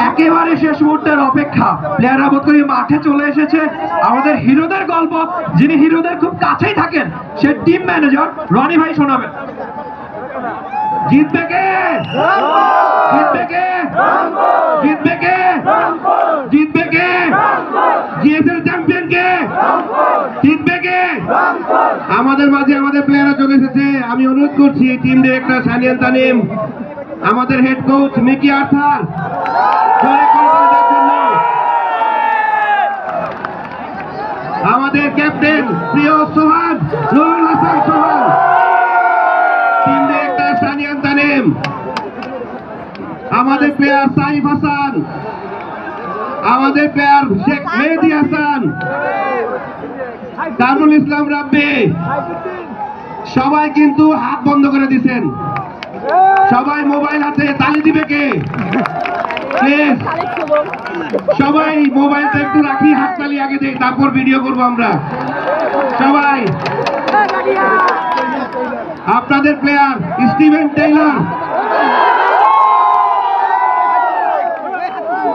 একেবারে শেষ মুহূর্তের অপেক্ষা, প্লেয়াররা বোধ করি মাঠে চলে এসেছে। আমাদের হিরোদের গল্প, যিনি হিরোদের খুব কাছেই থাকেন, সে টিম ম্যানেজার রনি ভাই শোনাবেন। জিতবে কে? জিতবে কে? জিতবে কে? জিতবে কে? জিএসএল চ্যাম্পিয়ন কে? জিতবে কে? আমাদের মাঝে আমাদের প্লেয়াররা চলে এসেছে। আমি অনুরোধ করছি টিম ডিরেক্টর সানিয়ান তানিম, আমাদের হেড কোচ মিকি আর্থার, আমাদের ক্যাপ্টেন প্রিয় সোহান নুরুল হাসান সোহান, টিম ডিরেক্টর সানিয়ান তানিম, আমাদের প্লেয়ার সাইফ হাসান, আমাদের প্লেয়ার শেখ মেহেদি হাসান, কামরুল ইসলাম রাব্বি, সবাই কিন্তু হাত বন্ধ করে দিচ্ছেন। সবাই মোবাইল হাতে, তালি দিবে কে? সবাই মোবাইলটা একটু রাখি, হাত তালি আগে দেই, তারপর ভিডিও করবো আমরা। সবাই আপনাদের প্লেয়ার স্টিভেন টেইলর,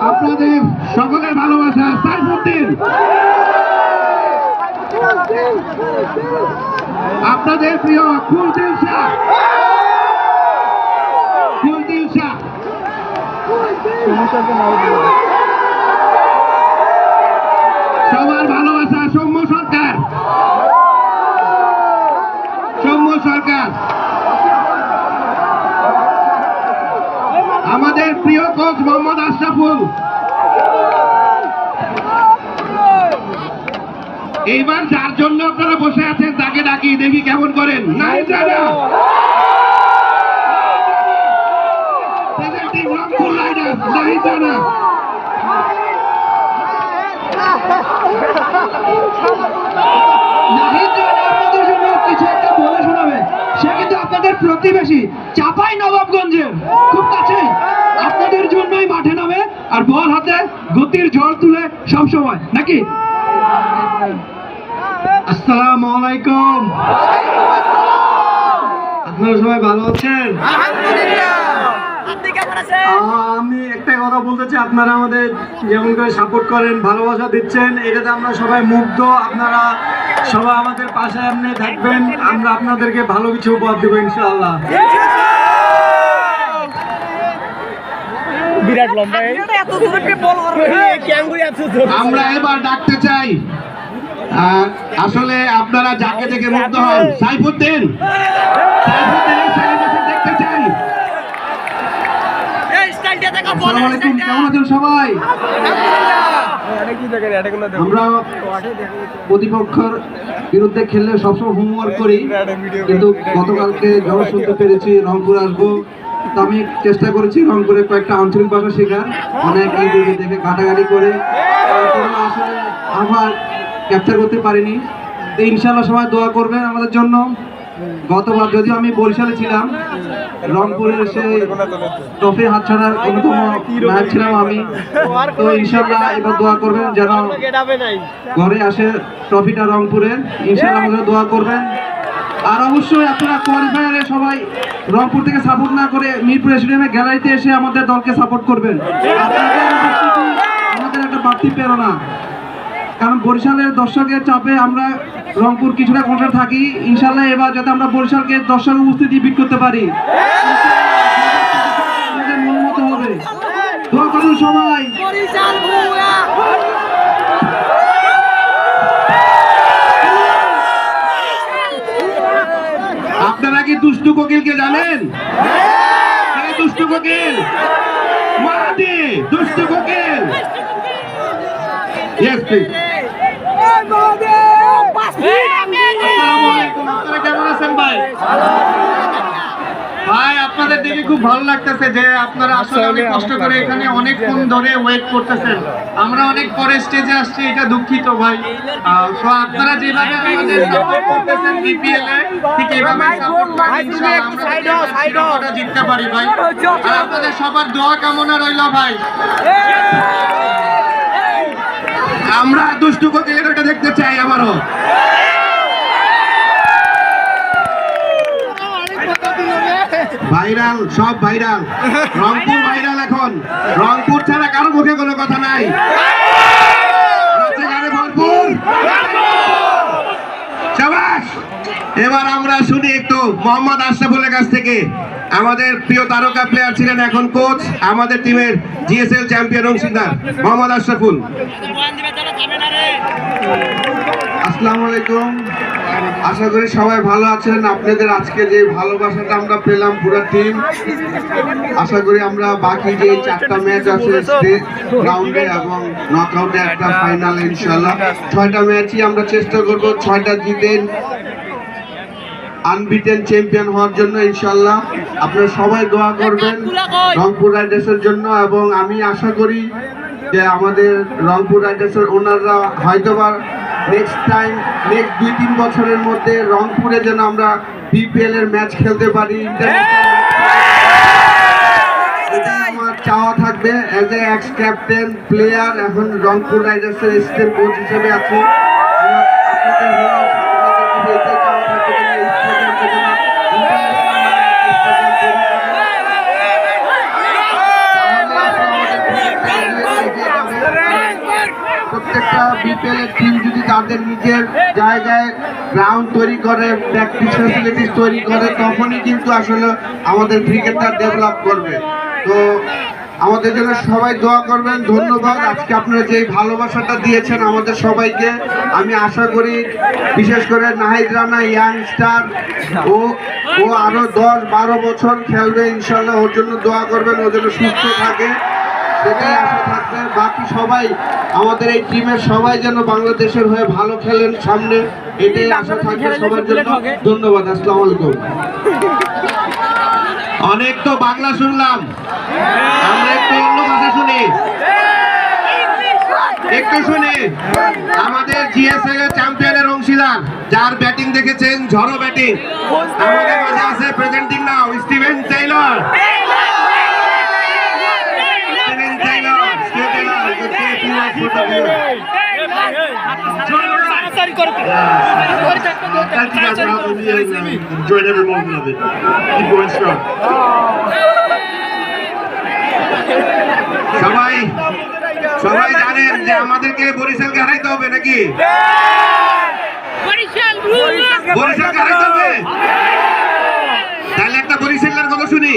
আপনাদের সকলের ভালোবাসা সাইফুদ্দিন, আপনাদের প্রিয় কুলদিল শাহ, কুলদিল শাহ, সবার ভালোবাসা সৌম্য সরকার, সৌম্য সরকার, আমাদের প্রিয় কোচ মোহাম্মদ আশরাফুল। এইবার যার জন্য আপনারা বসে আছেন তাকে ডাকি, দেখি কেমন করেন। Nahid Rana, presenting Rangpur riders, Nahid Rana. নাহিদ রানা আপনাদের জন্য কিছু একটা বলে শোনাবে। সে কিন্তু আপনাদের প্রতিবেশী, চাপাই নবাবগঞ্জের খুব কাছেই। আপনাদের জন্যই মাঠে নামে আর বল হাতে গতির ঝড় তুলে সবসময়, নাকি? আসসালামু আলাইকুম। আপনারা সবাই ভালো আছেন? আমি একটা কথা বলতে চাই, আপনারা আমাদের যেমন করে সাপোর্ট করেন, ভালোবাসা দিচ্ছেন, এটাতে আমরা সবাই মুগ্ধ। আপনারা সবাই আমাদের পাশে এমনি থাকবেন, আমরা আপনাদেরকে ভালো কিছু উপহার দেবো ইনশাআল্লাহ। বিরাট লম্বা, আমরা এবার ডাকতে চাই, আসলে আপনারা যাকে দেখে মুগ্ধ হন, সাইফুদ্দিন, সাইফুদ্দিনের সেলিব্রেশন দেখতে চাই। আসসালামু আলাইকুম, কেমন আছেন সবাই? আমরা প্রতিপক্ষের বিরুদ্ধে খেললে সবসময় হোমওয়ার্ক করি, কিন্তু গতকালকে যখন শুনতে পেরেছি রংপুর আসবো, তো আমি চেষ্টা করেছি রংপুরে কয়েকটা আঞ্চলিক ভাষা শেখার, অনেক ইউটিউবে দেখে ঘাটাঘাটি করে আসলে আমার ক্যাপচার করতে পারিনি। তো ইনশাআল্লাহ সবাই দোয়া করবেন আমাদের জন্য। গতবার যদিও আমি বরিশালে ছিলাম, রংপুরের সেই ট্রফি হাতছাড়ার অন্যতম নায়ক ছিলাম আমি। তো ইনশাআল্লাহ এবার দোয়া করবেন যেন ঘরে আসে ট্রফিটা রংপুরের, ইনশাআল্লাহ আমাদের দোয়া করবেন। আর অবশ্যই আপনারা কোয়ালিফায়ারে সবাই রংপুর থেকে সাপোর্ট না করে মিরপুর স্টেডিয়ামে গ্যালারিতে এসে আমাদের দলকে সাপোর্ট করবেন। আমাদের একটা বাড়তি প্রেরণা, কারণ বরিশালের দর্শকের চাপে আমরা রংপুর কিছুটা কন্ট্রোল থাকি। ইনশাআল্লাহ এবার যাতে আমরা বরিশালকে দর্শক উপস্থিতি বিট করতে পারি, আমাদের মন মতো হবে। দোয়া করুন সবাই। আপনারা কি দুষ্টু কোকিলকে জানেন? দুষ্টু কোকিল, মাহাদি দুষ্টু কোকিল। Yes, please. আসসালামু আলাইকুম, আপনারা কেমন আছেন ভাই? ভাই আপনাদের দেখে খুব ভালো লাগতেছে যে আপনারা আসলে অনেক কষ্ট করে এখানে অনেকক্ষণ ধরে ওয়েট করতেছেন। আমরা অনেক পরে স্টেজে আসছি, এটা দুঃখিত ভাই। তো আপনারা যেভাবে আমাদের সাপোর্ট করতেছেন বিপিএল এ, ঠিক এইভাবে সাপোর্ট করেন, ইনশাআল্লাহ আমরা জিততে পারি ভাই। আর আপনাদের সবার দোয়া কামনা রইল ভাই। আমরা দুষ্টু কোকিলের ওটা দেখতে চাই আবারও। ভাই ভাইরাল, সব ভাইরাল, রংপুর ভাইরাল এখন। রংপুর ছাড়া কারো মুখে কোনো কথা নাই। ভরপুর শাবাশ। এবার আমরা শুনি একটু মোহাম্মদ আশরাফুলের কাছ থেকে। আমাদের প্রিয় তারকা প্লেয়ার ছিলেন, এখন কোচ, আমাদের টিমের জিএসএল চ্যাম্পিয়ন অংশীদার মোহাম্মদ আশরাফুল। আসসালামু আলাইকুম, আশা করি সবাই ভালো আছেন। আপনাদের আজকে যে ভালোবাসাটা আমরা পেলাম পুরো টিম, আশা করি আমরা বাকি যে 4টা ম্যাচ আছে স্টেট রাউন্ডে এবং নকআউটে একটা ফাইনাল, ইনশাআল্লাহ 6টা ম্যাচই আমরা চেষ্টা করব 6টা জিতে আনবিটেন চ্যাম্পিয়ন হওয়ার জন্য ইনশাআল্লাহ। আপনারা সবাই দোয়া করবেন রংপুর রাইডার্সের জন্য, এবং আমি আশা করি যে আমাদের রংপুর রাইডার্সের ওনাররা হয়তোবা নেক্সট 2-3 বছরের মধ্যে রংপুরে যেন আমরা বিপিএল এর ম্যাচ খেলতে পারি, আমার চাওয়া থাকবে। As a x captain player, এখন রংপুর রাইডার্সের অ্যাসিস্ট্যান্ট কোচ হিসেবে আছি। প্রত্যেকটা বিপিএল এর টিম যদি তাদের নিজের জায়গায় গ্রাউন্ড তৈরি করে, প্র্যাকটিস ফ্যাসিলিটিস তৈরি করে, তখনই কিন্তু আসলে আমাদের ক্রিকেটটা ডেভেলপ করবে। তো আমাদের জন্য সবাই দোয়া করবেন। ধন্যবাদ। আজকে আপনারা যে ভালোবাসাটা দিয়েছেন আমাদের সবাইকে, আমি আশা করি বিশেষ করে নাহিদ রানা ইয়াংস্টার, ও আরো 10-12 বছর খেলবে ইনশাল্লাহ। ওর জন্য দোয়া করবেন, ওর জন্য সুস্থ থাকে, সেটাই আশা থাকবে। বাকি সবাই আমাদের এই টিমের সবাই যেন বাংলাদেশের হয়ে ভালো খেলেন সামনে, এটাই আশা থাকবে সবার জন্য। ধন্যবাদ। আসসালামু আলাইকুম। অনেক তো বাংলা শুনলাম, আমরা একটু অন্য ভাষা শুনি, একটু শুনি। আমাদের জিএসএল এর চ্যাম্পিয়নের অংশীদার, যার ব্যাটিং দেখেছেন ঝড়ো ব্যাটিং, আমাদের মাঝে আছে presenting now Steven Taylor. Enjoyed every moment of it. Keep going strong. সবাই জানেন যে আমাদেরকে বরিশালকে হারাইতে হবে নাকি? বরিশালকে হারাইতে হবে। তাহলে একটা বরিশালের কথা শুনি।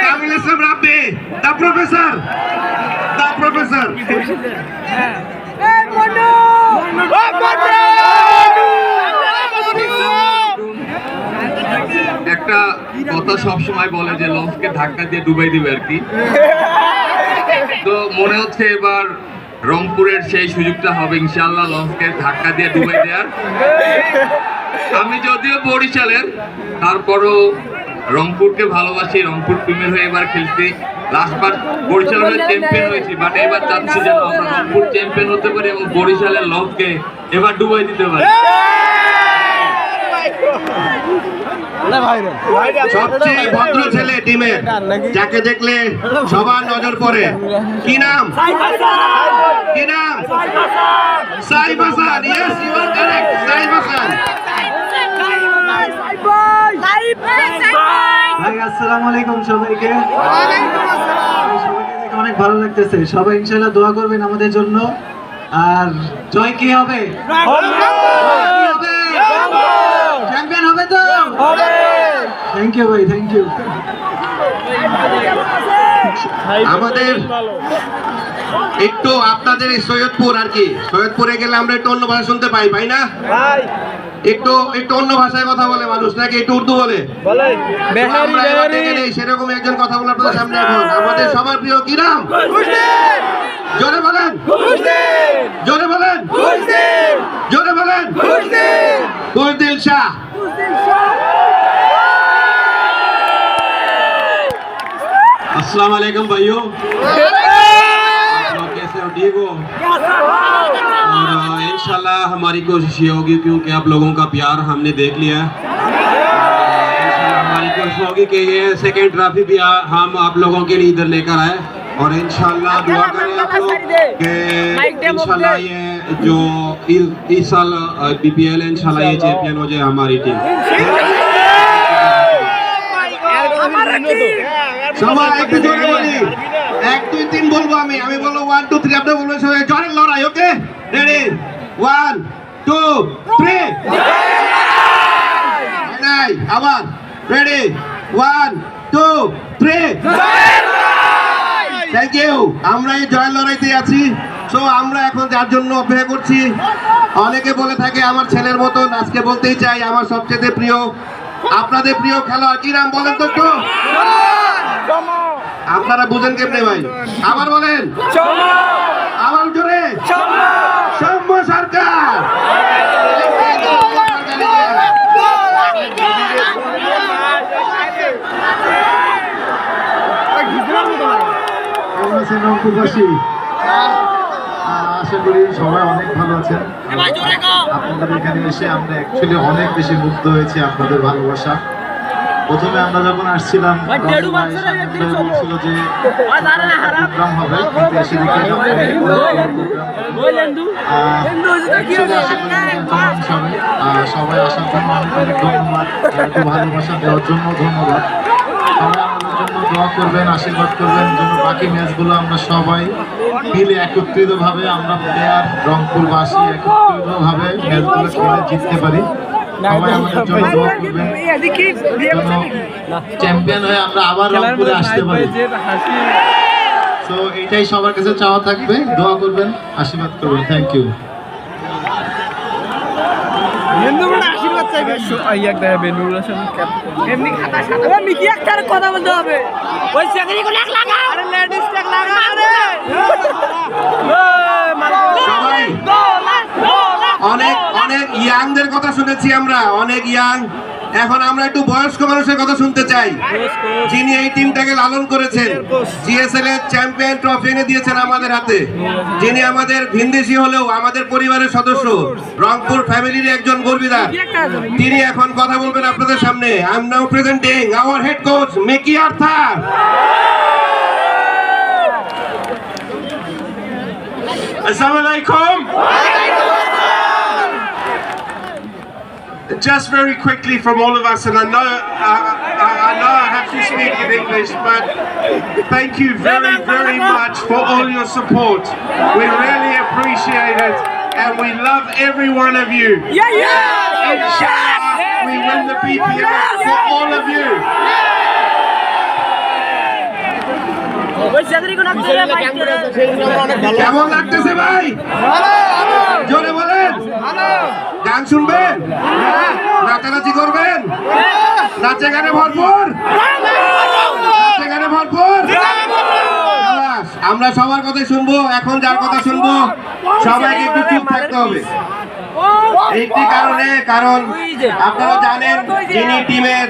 কামিল ইসলাম রাব্বি, দা প্রফেসর, দা প্রফেসর। একটা কথা সব সময় বলে যে লঞ্চকে ধাক্কা দিয়ে ডুবাই দিবে আর কি। তো মনে হচ্ছে এবার রংপুরের সেই সুযোগটা হবে ইনশাআল্লাহ, লঞ্চকে ধাক্কা দিয়ে ডুবাই দেওয়ার। আমি যদিও বরিশালের, তারপরও রংপুরকে ভালোবাসি, রংপুর টিমের হয়ে এবার খেলছি। লাস্টবার বরিশাল হয়ে চ্যাম্পিয়ন হয়েছি, বাট এবার চাচ্ছি যেন আমরা রংপুর চ্যাম্পিয়ন হতে পারি এবং বরিশালের লঞ্চকে এবার ডুবাই দিতে পারি। সবচেয়ে ভদ্র ছেলে টিমের, যাকে দেখলে সবার নজর পড়ে, কি নাম? কি নাম? Saif Hasan. Yes, you are correct, Saif Hasan. ভাই আসসালামু আলাইকুম সবাইকে। অনেক ভালো লাগতেছে। সবাই ইনশাআল্লাহ দোয়া করবেন আমাদের জন্য। আর জয় কি হবে? চ্যাম্পিয়ন হবে তো? থ্যাংক ইউ ভাই, থ্যাংক ইউ। আমাদের একটু আপনাদের এই সৈয়দপুর আর কি, সৈয়দপুরে গেলে আমরা একটু অন্য ভাষা শুনতে পাই, পাই না? একটু অন্য ভাষায় কথা বলে মানুষ, নাকি একটু উর্দু বলে? আমরা এবার দেখে নেই সেরকম একজন কথা বলে আপনাদের সামনে। এখন আমাদের সবার প্রিয় কি নাম? জোরে বলেন, জোরে বলেন, জোরে বলেন। কুলদিল শাহ। अस्सलाम वालेकुम भाइयों, आप लोग कैसे हो? ठीक हो? और इंशाल्लाह हमारी कोशिश ये होगी, क्योंकि आप लोगों का प्यार हमने देख लिया है। इंशाल्लाह हमारी कोशिश होगी कि ये सेकंड ट्रॉफी भी हम आप लोगों के लिए इधर लेकर आए, और इंशाल्लाह दुआ करें आप लोग कि इंशाल्लाह ये जो इस साल बीपीएल इंशाल्लाह ये चैंपियन हो जाए हमारी टीम। সবাই একটু জোরে বলি, 1 2 3 বলবো আমি বলবো 1 2 3, আপনি বলবেন সবাই জোরে লড়াই। ওকে, রেডি 1 2 3। নাই, আবার রেডি 1 2 3। Thank you. আমরা এই জয়ের লড়াইতে আছি। সো আমরা এখন যার জন্য অপেক্ষা করছি, অনেকে বলে থাকে আমার ছেলের মতন, আজকে বলতেই চাই আমার সবচেয়ে প্রিয়, আপনাদের প্রিয় খেলোয়াড় কি নাম বলেন তো একটু? আপনারা বুঝেন কেমনে ভাই? আবার বলেন, আবার জোরে, সৌম্য সরকার। আমরা শ্রীরামপুরবাসী, আশা করি সবাই অনেক ভালো আছেন। আপনাদের এখানে এসে আমরা অ্যাকচুয়ালি অনেক বেশি মুগ্ধ হয়েছি আপনাদের ভালোবাসা। প্রথমে আমরা যখন আসছিলাম বলছিল যে প্রোগ্রাম হবে, কিন্তু এসে দেখে সবাই আসার জন্য অনেক অনেক ধন্যবাদ, এত ভালোবাসা দেওয়ার জন্য ধন্যবাদ। সবাই আমাদের জন্য দোয়া করবেন, আশীর্বাদ করবেন যেন বাকি ম্যাচগুলো আমরা সবাই মিলে একত্রিতভাবে, আমরা প্লেয়ার রংপুরবাসী একত্রিতভাবে ম্যাচগুলো খেলে জিততে পারি। সবাই আমাদের জন্য দোয়া করবেন যেন চ্যাম্পিয়ন হয়ে আমরা আবার রংপুরে আসতে পারি। তো এটাই সবার কাছে চাওয়া থাকবে, দোয়া করবেন, আশীর্বাদ করবেন। Thank you. কথা বলতে হবে, ওই চাকরি করে অনেক অনেক ইয়াংদের কথা শুনেছি আমরা, অনেক ইয়াং। এখন আমরা একটু বয়স্ক মানুষের কথা শুনতে চাই, যিনি এই টিমটাকে লালন করেছেন, জিএসএল এর চ্যাম্পিয়ন ট্রফি এনে দিয়েছেন আমাদের হাতে, যিনি আমাদের ভিনদেশি হলেও আমাদের পরিবারের সদস্য, রংপুর ফ্যামিলির একজন গর্বিদার, তিনি এখন কথা বলবেন আপনাদের সামনে। I am now presenting our head coach Mickey Arthur. Assalamu alaikum. Just very quickly from all of us, and I know I have to speak in English, but thank you very, very much for all your support. We really appreciate it, and we love every one of you. Inshallah, we win the PPL for all of you. কেমন লাগতেছে ভাই? জোরে বলেন। গান শুনবেন, নাচানাচি করবেন, নাচে গানে ভরপুর, নাচে গানে ভরপুর। আমরা সবার কথা শুনবো। এখন যার কথা শুনবো সবাইকে একটু চুপ থাকতে হবে একটি কারণে, কারণ আপনারা জানেন যিনি টিমের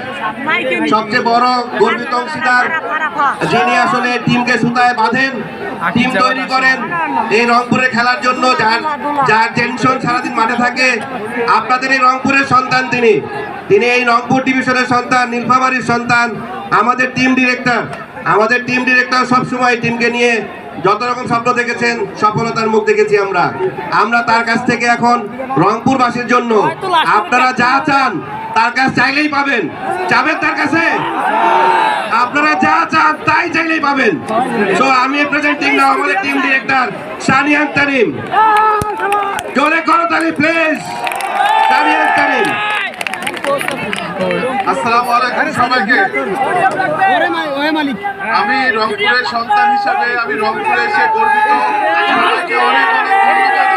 সবচেয়ে বড় গর্বিত অংশীদার, যিনি আসলে টিমকে সুতায় বাঁধেন, টিম তৈরি করেন এই রংপুরে খেলার জন্য, যার টেনশন সারাদিন মাঠে থাকে, আপনাদের এই রংপুরের সন্তান তিনি এই রংপুর ডিভিশনের সন্তান, নীলফামারীর সন্তান, আমাদের টিম ডিরেক্টর সবসময় টিমকে নিয়ে যত রকম স্বপ্ন দেখেছেন, সফলতার মুখ দেখেছি আমরা তার কাছ থেকে এখন রংপুরবাসীর জন্য আপনারা যা চান তার কাছে চাইলেই পাবেন। যাবেন তার কাছে, আপনারা যা চান তাই চাইলেই পাবেন। তো আমি প্রেজেন্টিং নাও আমাদের টিম ডিরেক্টর সানিয়ান তানিম। জোরে করো তালি প্লিজ, সানিয়ান তানিম। আসসালামু আলাইকুম সবাইকে। আমি রংপুরের সন্তান হিসাবে আমি রংপুরে এসে গর্বিত। সবাইকে অনেক অনেক ধন্যবাদ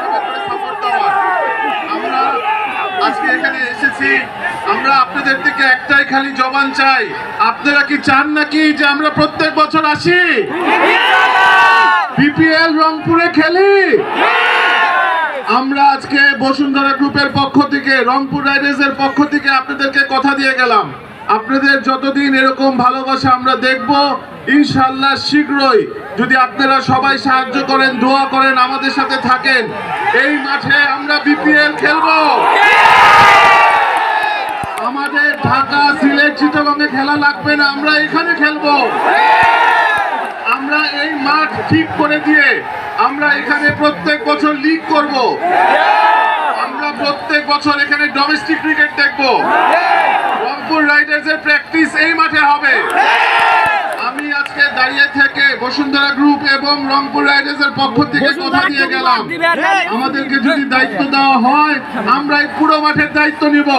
আমাদেরকে সাপোর্ট দেওয়ার। আমরা আজকে এখানে এসেছি, আমরা আপনাদের থেকে একটাই খালি জবান চাই, আপনারা কি চান নাকি যে আমরা প্রত্যেক বছর আসি, বিপিএল রংপুরে খেলি? আমরা আজকে বসুন্ধরা গ্রুপের পক্ষ থেকে, রংপুর রাইডার্সের পক্ষ থেকে আপনাদেরকে কথা দিয়ে গেলাম, আপনাদের যতদিন এরকম ভালোবাসা আমরা দেখব, ইনশাআল্লাহ শীঘ্রই যদি আপনারা সবাই সাহায্য করেন, দোয়া করেন, আমাদের সাথে থাকেন, এই মাঠে আমরা বিপিএল খেলবো। আমাদের ঢাকা, সিলেট, চিটাগংয়ে খেলা লাগবে না, আমরা এখানে খেলবো। আমরা এই মাঠ ঠিক করে দিয়ে আমরা এখানে প্রত্যেক বছর লিগ করব, আমরা প্রত্যেক বছর এখানে ডোমেস্টিক ক্রিকেট দেখব। রংপুর রাইডার্সের প্র্যাকটিস এই মাঠে হবে। দাঁড়িয়ে থেকে বসুন্ধরা গ্রুপ এবং রংপুর রাইডার্সের পক্ষ থেকে কথা দিয়ে গেলাম, আমাদেরকে যদি দায়িত্ব দেওয়া হয় আমরা এই পুরো মাঠের দায়িত্ব নিব।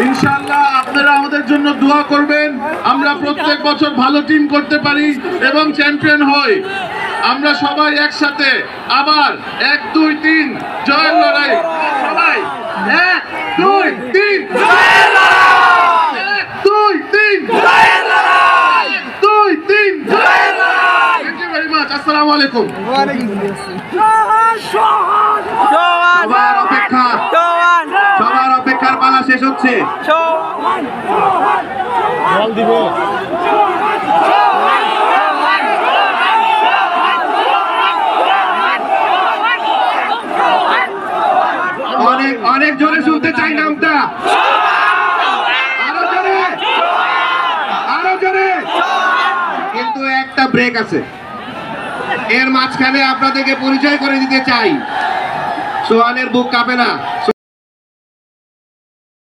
ইনশাআল্লাহ আপনারা আমাদের জন্য দোয়া করবেন, আমরা প্রত্যেক বছর ভালো টিম করতে পারি এবং চ্যাম্পিয়ন হই। আমরা সবাই একসাথে আবার 1 2 3 জয়ের লড়াই, সবাই 1 2 3 জয়ের লড়াই, 1 2 3 জয়ের লড়াই, 1 2 3 জয়ের লড়াই। Thank you very much. আসসালামু আলাইকুম। সবার অপেক্ষার পালা শেষ হচ্ছে। অনেক অনেক জোরে শুনতে চাই নামটা, আরো জোরে, আরো জোরে। কিন্তু একটা ব্রেক আছে, এর মাঝখানে আপনাদেরকে পরিচয় করে দিতে চাই, সোহানের বুক কাঁপে না।